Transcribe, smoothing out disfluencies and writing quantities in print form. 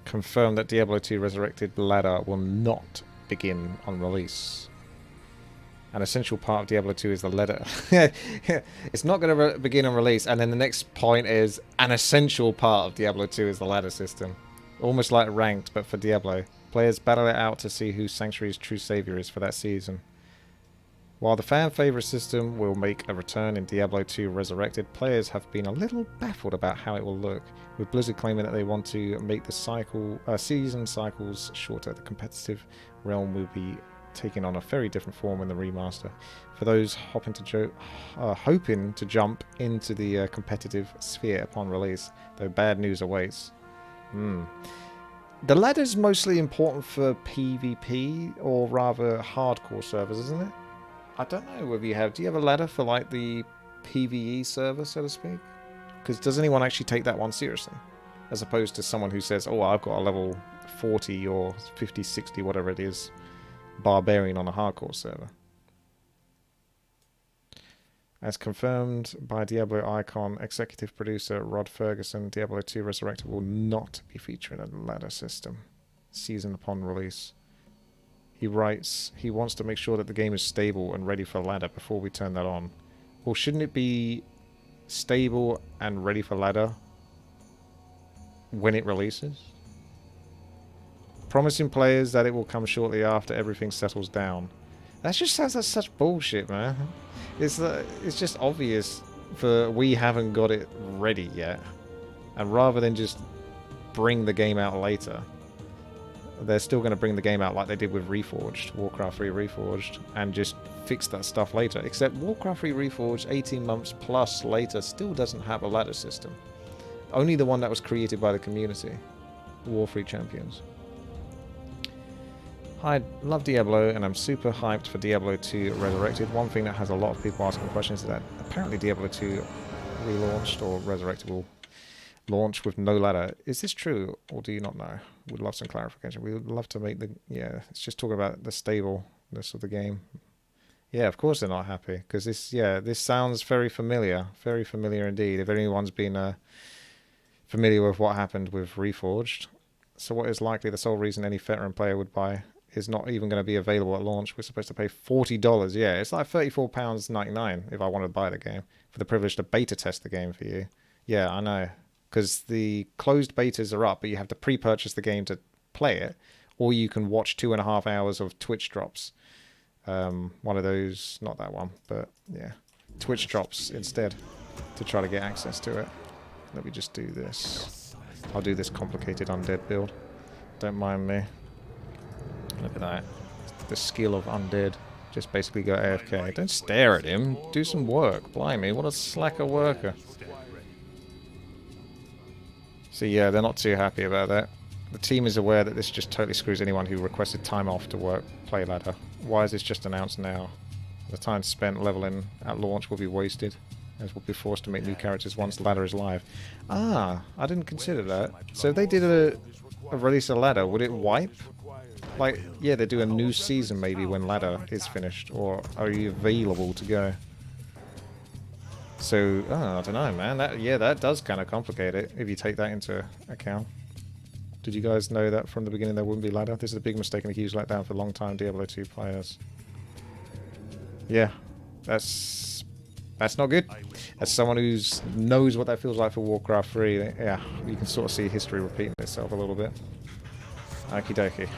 Confirm that Diablo 2 Resurrected ladder will not begin on release. An essential part of Diablo 2 is the ladder. It's not going to begin on release, and then the next point is an essential part of Diablo 2 is the ladder system. Almost like ranked, but for Diablo. Players battle it out to see who Sanctuary's true savior is for that season. While the fan favorite system will make a return in Diablo 2 Resurrected, players have been a little baffled about how it will look, with Blizzard claiming that they want to make the season cycles shorter. The competitive realm will be taking on a very different form in the remaster. For those hoping to jump into the competitive sphere upon release, though bad news awaits. The ladder's mostly important for PvP, or rather hardcore servers, isn't it? I don't know whether you have... Do you have a ladder for, like, the PvE server, so to speak? Because does anyone actually take that one seriously? As opposed to someone who says, oh, I've got a level 40 or 50, 60, whatever it is, barbarian on a hardcore server. As confirmed by Diablo Icon executive producer Rod Ferguson, Diablo 2 Resurrected will not be featuring a ladder system season upon release. He writes, he wants to make sure that the game is stable and ready for ladder before we turn that on. Well, shouldn't it be stable and ready for ladder when it releases? Promising players that it will come shortly after everything settles down. That just sounds like such bullshit, man. It's just obvious we haven't got it ready yet. And rather than just bring the game out later, they're still going to bring the game out like they did with Reforged, Warcraft 3 Reforged, and just fix that stuff later. Except Warcraft 3 Reforged, 18 months plus later, still doesn't have a ladder system. Only the one that was created by the community, War3 Champions. I love Diablo, and I'm super hyped for Diablo 2 Resurrected. One thing that has a lot of people asking questions is that apparently Diablo 2 relaunched, or Resurrected will launch with no ladder. Is this true, or do you not know? Would love some clarification. We would love to make the... Yeah, it's just talking about the stableness of the game. Yeah, of course they're not happy, because this sounds very familiar. Very familiar indeed, if anyone's been familiar with what happened with Reforged. So what is likely the sole reason any veteran player would buy is not even going to be available at launch. We're supposed to pay $40. Yeah, it's like £34.99 if I want to buy the game, for the privilege to beta test the game for you. Yeah, I know. Because the closed betas are up, but you have to pre-purchase the game to play it, or you can watch 2.5 hours of Twitch drops. One of those, not that one, but yeah, Twitch drops instead to try to get access to it. Let me just do this. I'll do this complicated undead build. Don't mind me. Look at that. The skill of undead. Just basically go AFK. Don't stare at him. Do some work. Blimey, what a slacker worker. So yeah, they're not too happy about that. The team is aware that this just totally screws anyone who requested time off to work play ladder. Why is this just announced now? The time spent leveling at launch will be wasted, as we'll be forced to make new characters once ladder is live. Ah, I didn't consider that. So if they did a release of ladder, would it wipe? Like, yeah, they do a new season maybe when ladder is finished, or are you available to go? So, I don't know, man. That does kind of complicate it if you take that into account. Did you guys know that from the beginning there wouldn't be ladder? This is a big mistake and a huge letdown for long-time Diablo 2 players. Yeah, that's not good. As someone who knows what that feels like for Warcraft 3, yeah, you can sort of see history repeating itself a little bit. Okie dokie.